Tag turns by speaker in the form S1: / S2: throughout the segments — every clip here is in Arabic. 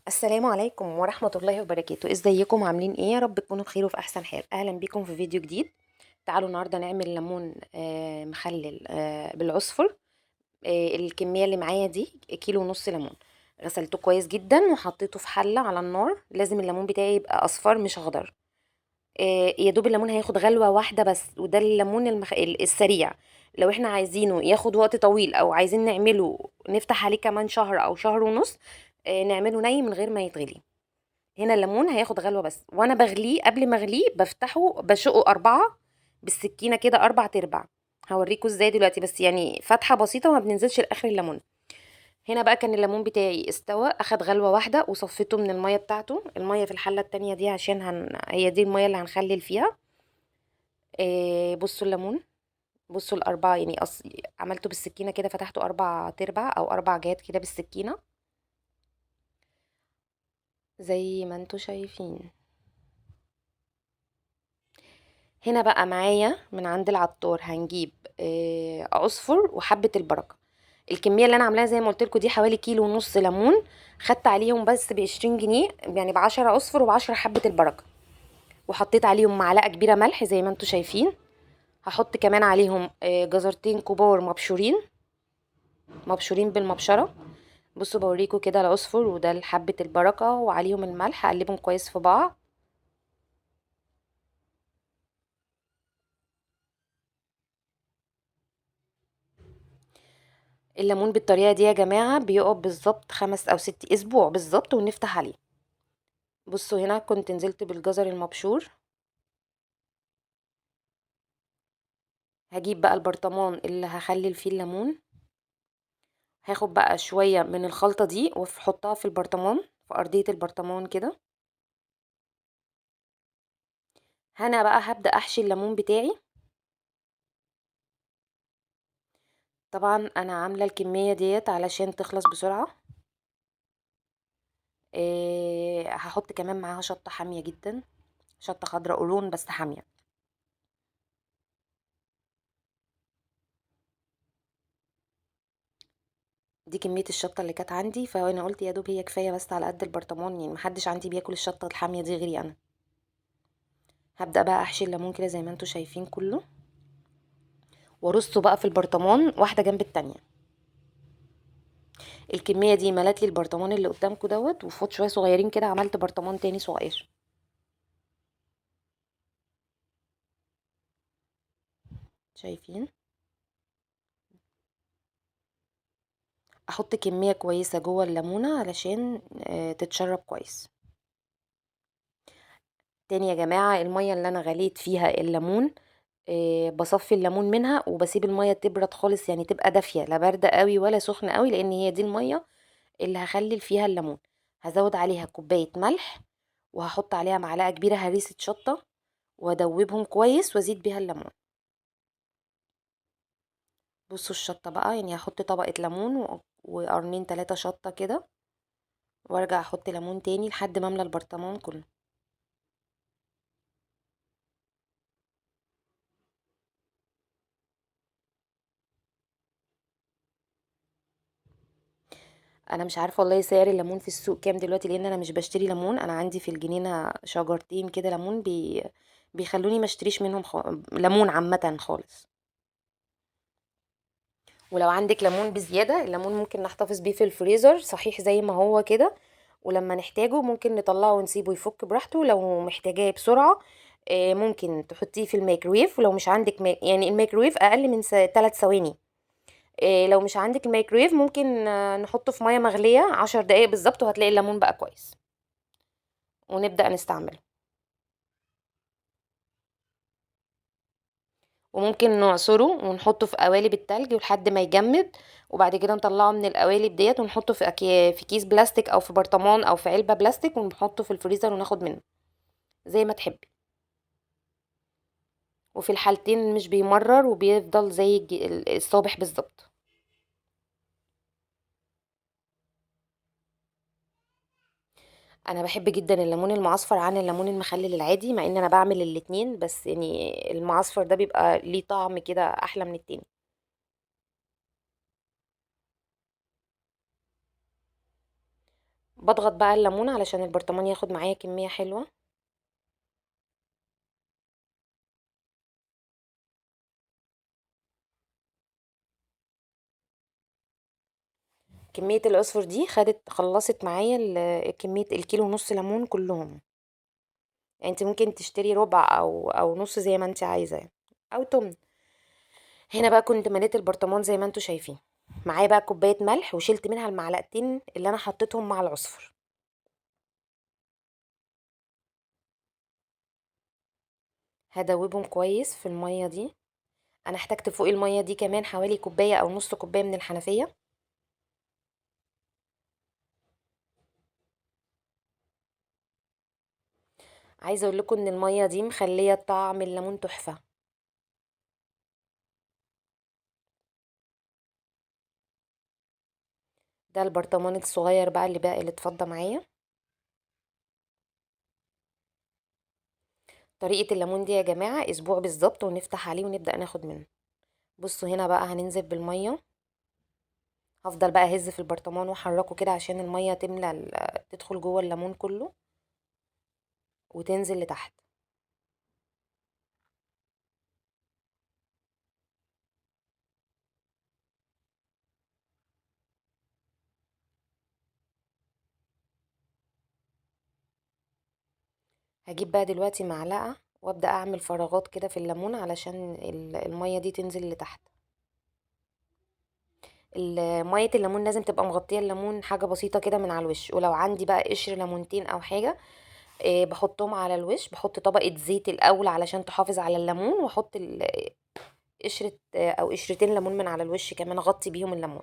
S1: السلام عليكم ورحمة الله وبركاته. ازيكم عاملين ايه؟ يا رب تكونوا بخير وفي احسن حال. اهلا بيكم في فيديو جديد. تعالوا النهاردة نعمل ليمون مخلل بالعصفر. الكمية اللي معايا دي كيلو ونص ليمون. غسلته كويس جدا وحطيته في حلة على النار. لازم الليمون بتاعي يبقى اصفر مش اخضر. يا دوب الليمون هياخد غلوة واحدة بس، وده الليمون السريع. لو احنا عايزينه ياخد وقت طويل او عايزين نعمله نفتح عليه كمان شهر او شهر ونص، نعمله ني من غير ما يتغلي. هنا الليمون هياخد غلوة بس، وانا بغليه قبل ما اغليه بفتحه بشقه اربعة بالسكينة كده، اربع تربع. هوريكم ازاي دلوقتي، بس يعني فتحة بسيطة وما بننزلش لاخر الليمون. هنا بقى كان الليمون بتاعي استوى، اخد غلوة واحدة وصفيته من المية بتاعته. المية في الحلة التانية دي عشان هي دي المية اللي هنخلل فيها. بصوا الليمون. بصوا الاربعة يعني عملته بالسكينة كده، فتحته اربع تربع او اربع جهات كده بالسكينة زي ما انتوا شايفين. هنا بقى معايا من عند العطار هنجيب عصفر وحبة البركة. الكمية اللي انا عاملاها زي ما قلت لكم دي حوالي كيلو ونص ليمون. خدت عليهم بس ب20 جنيه، يعني ب10 عصفر وب10 حبة البركة. وحطيت عليهم معلقة كبيرة ملح زي ما انتوا شايفين. هحط كمان عليهم جزرتين كبار مبشورين. مبشورين بالمبشرة. بصوا بوريكم كده العصفر وده حبة البركة وعليهم الملح، اقلبهم كويس في بعض. الليمون بالطريقة دي يا جماعة بيقعد بالظبط 5 أو 6 أسبوع بالظبط ونفتح عليه. بصوا هنا كنت نزلت بالجزر المبشور. هجيب بقى البرطمان اللي هخلل فيه الليمون. هاخد بقى شوية من الخلطة دي واحطها في البرطمان، في أرضية البرطمان كده. هنا بقى هبدأ أحشي الليمون بتاعي. طبعا أنا عاملة الكمية ديت علشان تخلص بسرعة. هحط كمان معاها شطة حامية جدا. شطة خضراء قرون بس حامية. دي كمية الشطة اللي كانت عندي، فانا قلت يا دوب هي كفاية بس على قد البرطمان، يعني محدش عندي بياكل الشطة الحامية دي غيري انا. هبدأ بقى احشي الليمون كده زي ما انتوا شايفين كله، وارصه بقى في البرطمان واحدة جنب التانية. الكمية دي ملت لي البرطمان اللي قدامكم دوت، وفوت شوية صغيرين كده عملت برطمان تاني صغير. شايفين؟ احط كمية كويسة جوه الليمونة علشان تتشرب كويس. تاني يا جماعة، المية اللي انا غليت فيها الليمون، بصفي الليمون منها وبسيب المية تبرد خالص، يعني تبقى دافية، لا باردة قوي ولا سخنة قوي، لان هي دي المية اللي هخلل فيها الليمون. هزود عليها كوباية ملح، وهحط عليها معلقة كبيرة هريسة شطة، وادوبهم كويس وازيد بيها الليمون. بصوا الشطة بقى، يعني هحط طبقة ليمون وقرنين 3 شطة كده، وارجع احط ليمون تاني لحد ما املى البرطمان كله. انا مش عارفه والله سعر الليمون في السوق كام دلوقتي، لان انا مش بشتري ليمون. انا عندي في الجنينه شجرتين كده ليمون بيخلوني ما اشتريش منهم ليمون عامه خالص. ولو عندك ليمون بزياده، الليمون ممكن نحتفظ بيه في الفريزر صحيح زي ما هو كده، ولما نحتاجه ممكن نطلعه ونسيبه يفك براحته. لو محتاجاه بسرعه ممكن تحطيه في الميكرويف. ولو مش عندك يعني الميكرويف اقل من 3 ثواني. لو مش عندك الميكرويف ممكن نحطه في ميه مغليه 10 دقايق بالظبط، وهتلاقي الليمون بقى كويس ونبدأ نستعمله. وممكن نعصره ونحطه في قوالب التلج لحد ما يجمد، وبعد كده نطلعه من القوالب ديت ونحطه في كيس بلاستيك او في برطمان او في علبة بلاستيك، ونحطه في الفريزر وناخد منه زي ما تحبي. وفي الحالتين مش بيمرر وبيفضل زي الصابح بالظبط. انا بحب جدا الليمون المعصفر عن الليمون المخلل العادي، مع ان انا بعمل الاتنين، بس يعني المعصفر ده بيبقى ليه طعم كده احلى من التاني. بضغط بقى الليمون علشان البرطمان ياخد معايا كمية حلوة. كمية العصفر دي خلصت معايا كمية الكيلو ونص ليمون كلهم. يعني انت ممكن تشتري ربع او نص زي ما انت عايزة يعني، او تمن. هنا بقى كنت مليت البرطمان زي ما انتوا شايفين. معايا بقى كوباية ملح وشلت منها المعلقتين اللي انا حطيتهم مع العصفر. هدوبهم كويس في المية دي. انا احتجت فوق المية دي كمان حوالي كوباية او نص كوباية من الحنفية. عايزة اقول لكم ان المية دي مخلية طعم الليمون تحفة. ده البرطمان الصغير بقى اللي اتفضى معايا. طريقة الليمون دي يا جماعة اسبوع بالظبط ونفتح عليه ونبدأ ناخد منه. بصوا هنا بقى هننزل بالمية. هفضل بقى اهز في البرطمان واحركه كده عشان المية تملى تدخل جوه الليمون كله وتنزل لتحت. هجيب بقى دلوقتي معلقة وابدأ اعمل فراغات كده في الليمون علشان المية دي تنزل لتحت. مية الليمون لازم تبقى مغطية الليمون حاجة بسيطة كده من على الوش، ولو عندي بقى قشر ليمونتين او حاجة بحطهم على الوش. بحط طبقة زيت الاول علشان تحافظ على الليمون، واحط قشرة او قشرتين ليمون من على الوش كمان اغطي بيهم الليمون.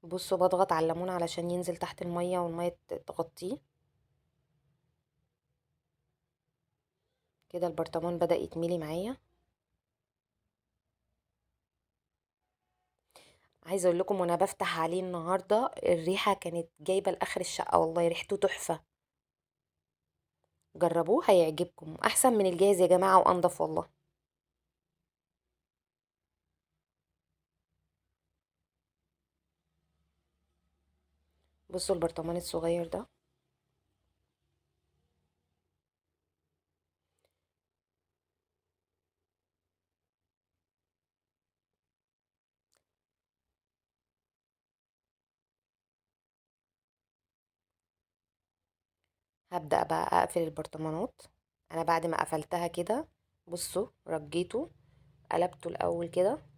S1: بصوا بضغط على الليمون علشان ينزل تحت المية والمية تغطيه. كده البرطمان بدأ يتملي معايا. عايزه اقول لكم وانا بفتح عليه النهارده الريحه كانت جايبه لاخر الشقه، والله ريحته تحفه. جربوه هيعجبكم، احسن من الجاهز يا جماعه وانضف والله. بصوا البرطمان الصغير ده. هبدأ بقى اقفل البرطمانات. انا بعد ما قفلتها كده بصوا رجيته، قلبته الاول كده.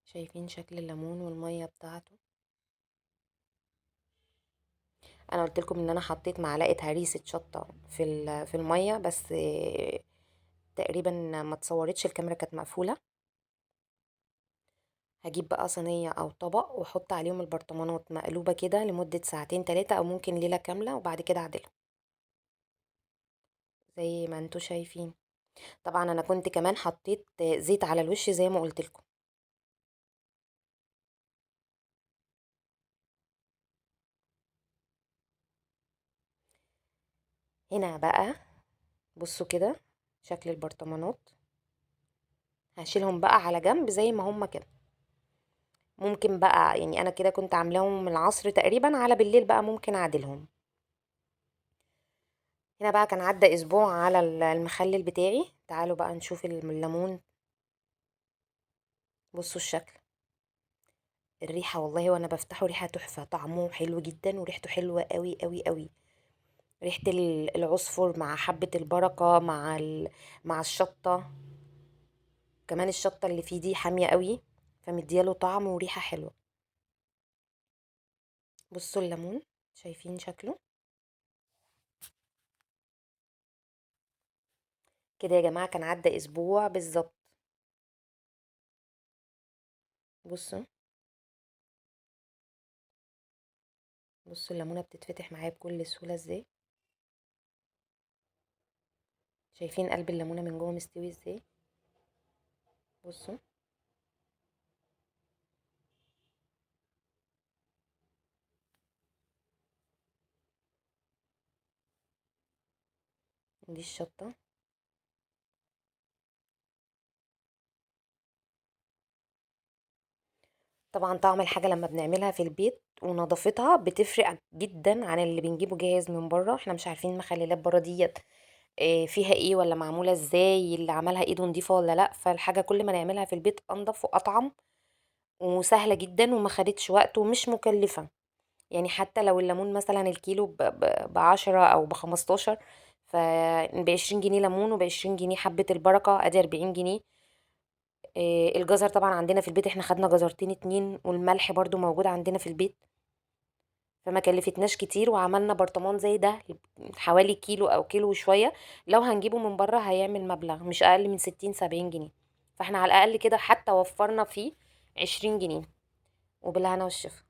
S1: شايفين شكل الليمون والميه بتاعته. انا قلت لكم ان انا حطيت معلقه هريسه شطه في الميه، بس تقريبا ما اتصورتش، الكاميرا كانت مقفوله. هجيب بقى صينية او طبق واحط عليهم البرطمانات مقلوبة كده لمدة ساعتين تلاتة او ممكن ليلة كاملة، وبعد كده اعدلهم زي ما انتوا شايفين. طبعا انا كنت كمان حطيت زيت على الوش زي ما قلت لكم. هنا بقى بصوا كده شكل البرطمانات. هشيلهم بقى على جنب زي ما هما كده. ممكن بقى يعني انا كده كنت عاملاهم من العصر تقريبا، على بالليل بقى ممكن اعدلهم. هنا بقى كان عدى اسبوع على المخلل بتاعي. تعالوا بقى نشوف الليمون. بصوا الشكل، الريحة والله وانا بفتحه ريحة تحفة، طعمه حلو جدا وريحته حلوة قوي قوي قوي. ريحة العصفر مع حبة البركة مع الشطة. كمان الشطة اللي فيه دي حامية قوي، فمدياله طعم وريحة حلوة. بصوا الليمون، شايفين شكله. كده يا جماعة كان عدى اسبوع بالظبط. بصوا. بصوا الليمونة بتتفتح معايا بكل سهولة ازاي. شايفين قلب الليمونه من جوه مستوي ازاي؟ بصوا. دي الشطه. طبعا طعم الحاجه لما بنعملها في البيت ونظافتها بتفرق جدا عن اللي بنجيبه جاهز من بره. احنا مش عارفين المخللات بره ديت فيها ايه ولا معموله ازاي، اللي عملها ايده نضيفه ولا لا. فالحاجه كل ما نعملها في البيت انضف واطعم وسهله جدا وما خدتش وقت ومش مكلفه. يعني حتى لو الليمون مثلا الكيلو ب10 او ب15، ب20 جنيه ليمون وب20 جنيه حبة البركة، ادي 40 جنيه. الجزر طبعا عندنا في البيت، احنا خدنا جزرتين اتنين، والملح برضو موجود عندنا في البيت. فما كلفتناش كتير، وعملنا برطمان زي ده حوالي كيلو او كيلو وشوية. لو هنجيبه من بره هيعمل مبلغ مش اقل من 60 70 جنيه. فاحنا على الاقل كده حتى وفرنا فيه 20 جنيه. وبالهنا والشفا.